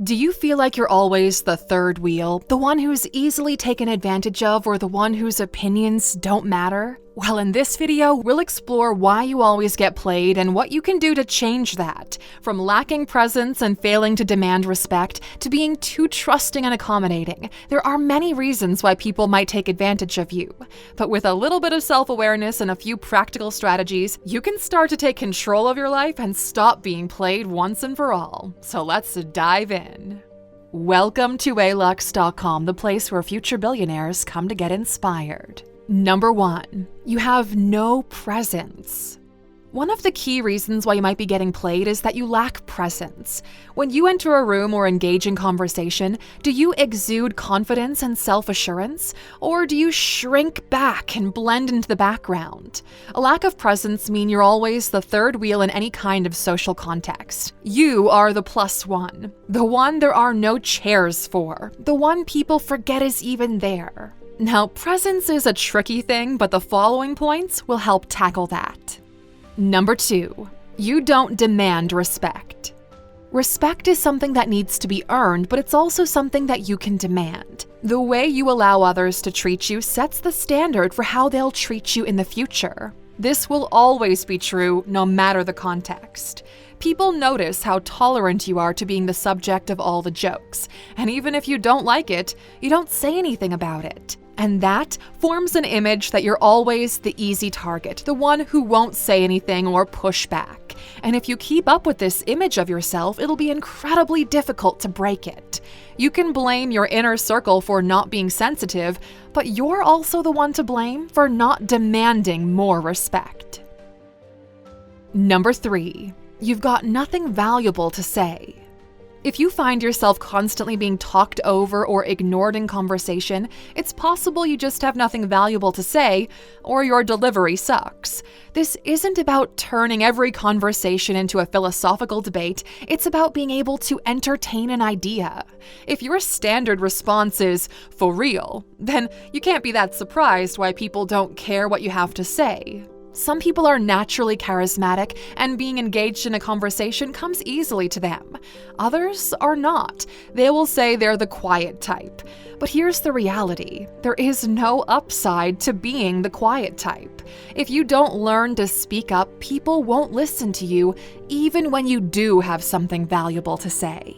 Do you feel like you're always the third wheel, the one who's easily taken advantage of, or the one whose opinions don't matter? Well, in this video, we'll explore why you always get played and what you can do to change that. From lacking presence and failing to demand respect, to being too trusting and accommodating, there are many reasons why people might take advantage of you. But with a little bit of self-awareness and a few practical strategies, you can start to take control of your life and stop being played once and for all. So let's dive in. Welcome to alux.com, the place where future billionaires come to get inspired. Number 1, you have no presence. One of the key reasons why you might be getting played is that you lack presence. When you enter a room or engage in conversation, do you exude confidence and self-assurance? Or do you shrink back and blend into the background? A lack of presence means you're always the third wheel in any kind of social context. You are the +1, the one there are no chairs for, the one people forget is even there. Now, presence is a tricky thing, but the following points will help tackle that. Number 2, you don't demand respect. Respect is something that needs to be earned, but it's also something that you can demand. The way you allow others to treat you sets the standard for how they'll treat you in the future. This will always be true, no matter the context. People notice how tolerant you are to being the subject of all the jokes, and even if you don't like it, you don't say anything about it. And that forms an image that you're always the easy target, the one who won't say anything or push back. And if you keep up with this image of yourself, it'll be incredibly difficult to break it. You can blame your inner circle for not being sensitive, but you're also the one to blame for not demanding more respect. Number 3, you've got nothing valuable to say. If you find yourself constantly being talked over or ignored in conversation, it's possible you just have nothing valuable to say, or your delivery sucks. This isn't about turning every conversation into a philosophical debate, it's about being able to entertain an idea. If your standard response is, "for real," then you can't be that surprised why people don't care what you have to say. Some people are naturally charismatic, and being engaged in a conversation comes easily to them. Others are not. They will say they're the quiet type. But here's the reality. There is no upside to being the quiet type. If you don't learn to speak up, people won't listen to you, even when you do have something valuable to say.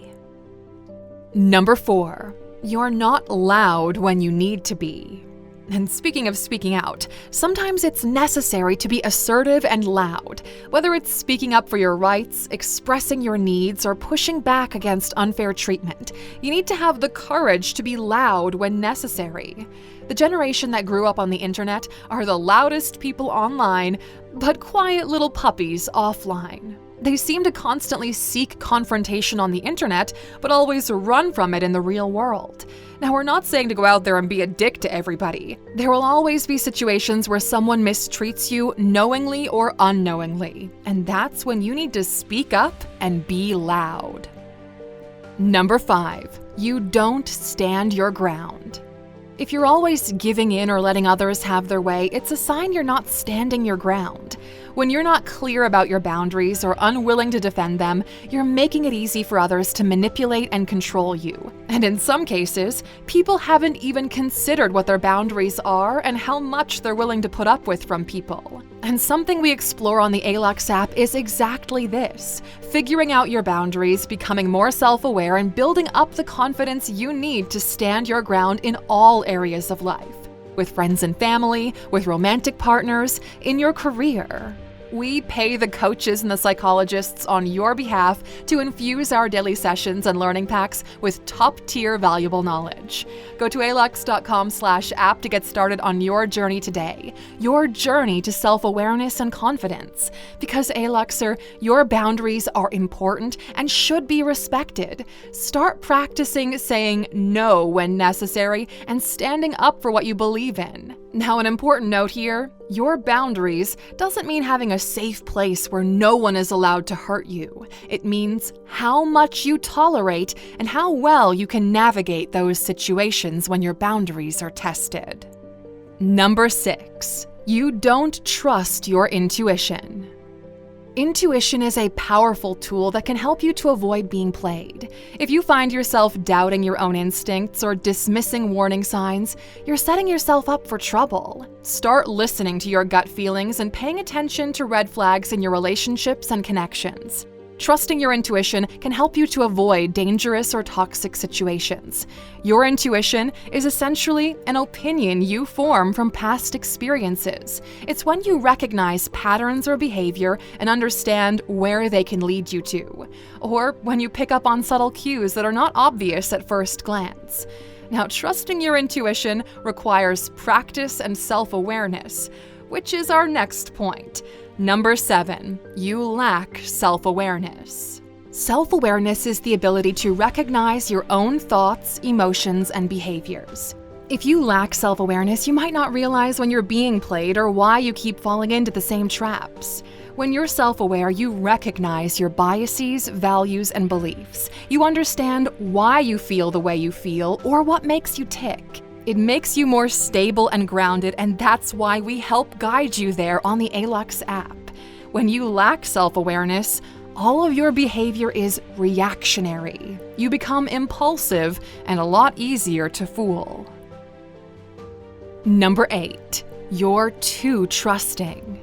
Number 4, you're not loud when you need to be. And speaking of speaking out, sometimes it's necessary to be assertive and loud. Whether it's speaking up for your rights, expressing your needs, or pushing back against unfair treatment, you need to have the courage to be loud when necessary. The generation that grew up on the internet are the loudest people online, but quiet little puppies offline. They seem to constantly seek confrontation on the internet, but always run from it in the real world. Now, we're not saying to go out there and be a dick to everybody. There will always be situations where someone mistreats you knowingly or unknowingly, and that's when you need to speak up and be loud. Number 5, you don't stand your ground. If you're always giving in or letting others have their way, it's a sign you're not standing your ground. When you're not clear about your boundaries or unwilling to defend them, you're making it easy for others to manipulate and control you. And in some cases, people haven't even considered what their boundaries are and how much they're willing to put up with from people. And something we explore on the ALUX app is exactly this: figuring out your boundaries, becoming more self-aware, and building up the confidence you need to stand your ground in all areas of life. With friends and family, with romantic partners, in your career. We pay the coaches and the psychologists on your behalf to infuse our daily sessions and learning packs with top-tier valuable knowledge. Go to alux.com/app to get started on your journey today. Your journey to self-awareness and confidence. Because Aluxer, your boundaries are important and should be respected. Start practicing saying no when necessary and standing up for what you believe in. Now, an important note here, your boundaries doesn't mean having a safe place where no one is allowed to hurt you. It means how much you tolerate and how well you can navigate those situations when your boundaries are tested. Number 6, you don't trust your intuition. Intuition is a powerful tool that can help you to avoid being played. If you find yourself doubting your own instincts or dismissing warning signs, you're setting yourself up for trouble. Start listening to your gut feelings and paying attention to red flags in your relationships and connections. Trusting your intuition can help you to avoid dangerous or toxic situations. Your intuition is essentially an opinion you form from past experiences. It's when you recognize patterns or behavior and understand where they can lead you to, or when you pick up on subtle cues that are not obvious at first glance. Now, trusting your intuition requires practice and self-awareness, which is our next point. Number 7, you lack self-awareness. Self-awareness is the ability to recognize your own thoughts, emotions, and behaviors. If you lack self-awareness, you might not realize when you're being played or why you keep falling into the same traps. When you're self-aware, you recognize your biases, values, and beliefs. You understand why you feel the way you feel or what makes you tick. It makes you more stable and grounded, and that's why we help guide you there on the ALUX app. When you lack self-awareness, all of your behavior is reactionary. You become impulsive and a lot easier to fool. Number 8, you're too trusting.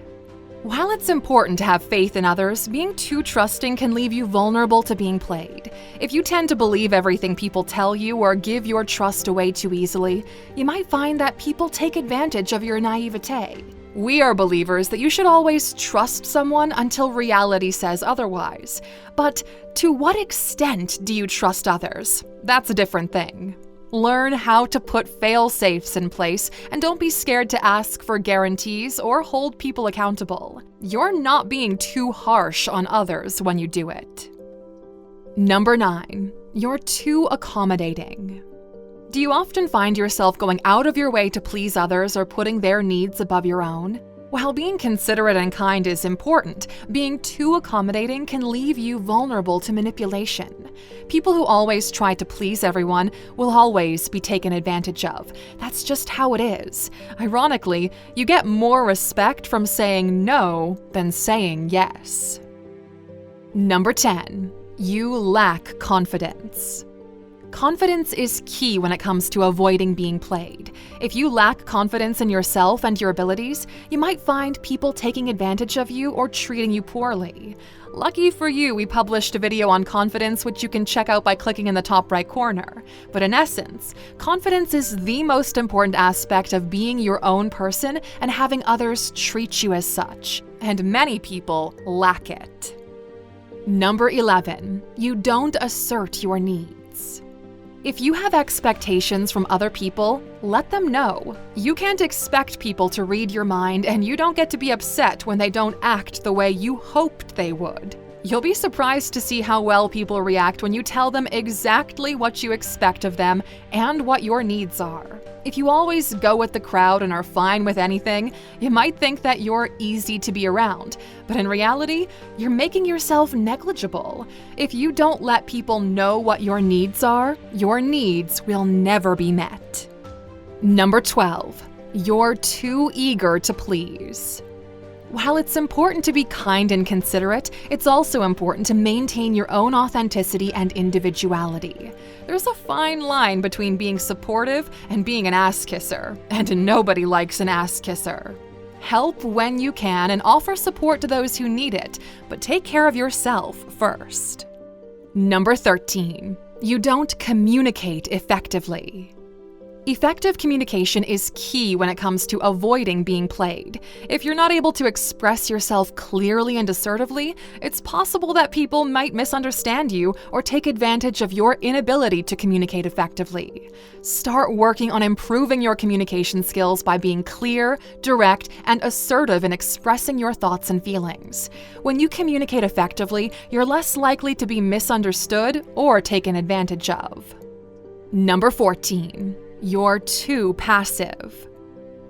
While it's important to have faith in others, being too trusting can leave you vulnerable to being played. If you tend to believe everything people tell you or give your trust away too easily, you might find that people take advantage of your naivete. We are believers that you should always trust someone until reality says otherwise. But to what extent do you trust others? That's a different thing. Learn how to put fail-safes in place, and don't be scared to ask for guarantees or hold people accountable. You're not being too harsh on others when you do it. Number 9, you're too accommodating. Do you often find yourself going out of your way to please others or putting their needs above your own? While being considerate and kind is important, being too accommodating can leave you vulnerable to manipulation. People who always try to please everyone will always be taken advantage of. That's just how it is. Ironically, you get more respect from saying no than saying yes. Number 10, you lack confidence. Confidence is key when it comes to avoiding being played. If you lack confidence in yourself and your abilities, you might find people taking advantage of you or treating you poorly. Lucky for you, we published a video on confidence, which you can check out by clicking in the top right corner. But in essence, confidence is the most important aspect of being your own person and having others treat you as such. And many people lack it. Number 11, you don't assert your needs. If you have expectations from other people, let them know. You can't expect people to read your mind, and you don't get to be upset when they don't act the way you hoped they would. You'll be surprised to see how well people react when you tell them exactly what you expect of them and what your needs are. If you always go with the crowd and are fine with anything, you might think that you're easy to be around, but in reality, you're making yourself negligible. If you don't let people know what your needs are, your needs will never be met. Number 12, you're too eager to please. While it's important to be kind and considerate, it's also important to maintain your own authenticity and individuality. There's a fine line between being supportive and being an ass kisser, and nobody likes an ass kisser. Help when you can and offer support to those who need it, but take care of yourself first. Number 13, you don't communicate effectively. Effective communication is key when it comes to avoiding being played. If you're not able to express yourself clearly and assertively, it's possible that people might misunderstand you or take advantage of your inability to communicate effectively. Start working on improving your communication skills by being clear, direct, and assertive in expressing your thoughts and feelings. When you communicate effectively, you're less likely to be misunderstood or taken advantage of. Number 14. You're too passive.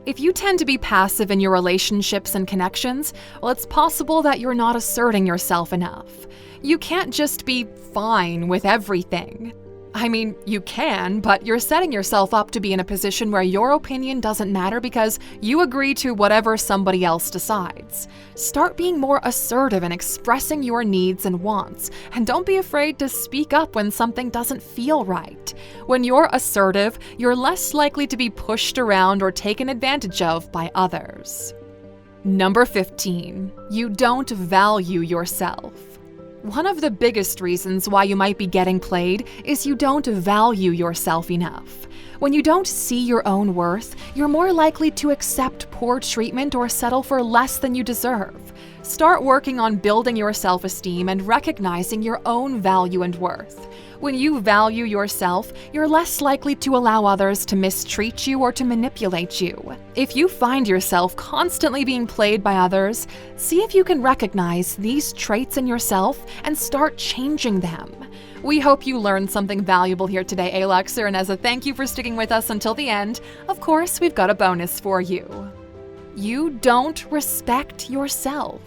If you tend to be passive in your relationships and connections, well, it's possible that you're not asserting yourself enough. You can't just be fine with everything. I mean, you can, but you're setting yourself up to be in a position where your opinion doesn't matter because you agree to whatever somebody else decides. Start being more assertive and expressing your needs and wants, and don't be afraid to speak up when something doesn't feel right. When you're assertive, you're less likely to be pushed around or taken advantage of by others. Number 15. You don't value yourself. One of the biggest reasons why you might be getting played is you don't value yourself enough. When you don't see your own worth, you're more likely to accept poor treatment or settle for less than you deserve. Start working on building your self-esteem and recognizing your own value and worth. When you value yourself, you're less likely to allow others to mistreat you or to manipulate you. If you find yourself constantly being played by others, see if you can recognize these traits in yourself and start changing them. We hope you learned something valuable here today, Aluxer, and as a thank you for sticking with us until the end, of course, we've got a bonus for you. You don't respect yourself.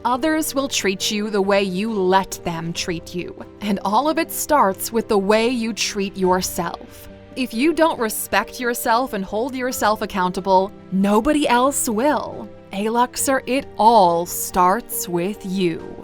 Others will treat you the way you let them treat you, and all of it starts with the way you treat yourself. If you don't respect yourself and hold yourself accountable, nobody else will. Aluxer, it all starts with you.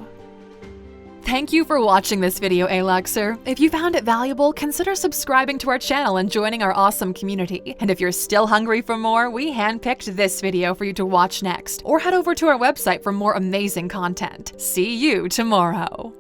Thank you for watching this video, Aluxer. If you found it valuable, consider subscribing to our channel and joining our awesome community. And if you're still hungry for more, we handpicked this video for you to watch next. Or head over to our website for more amazing content. See you tomorrow.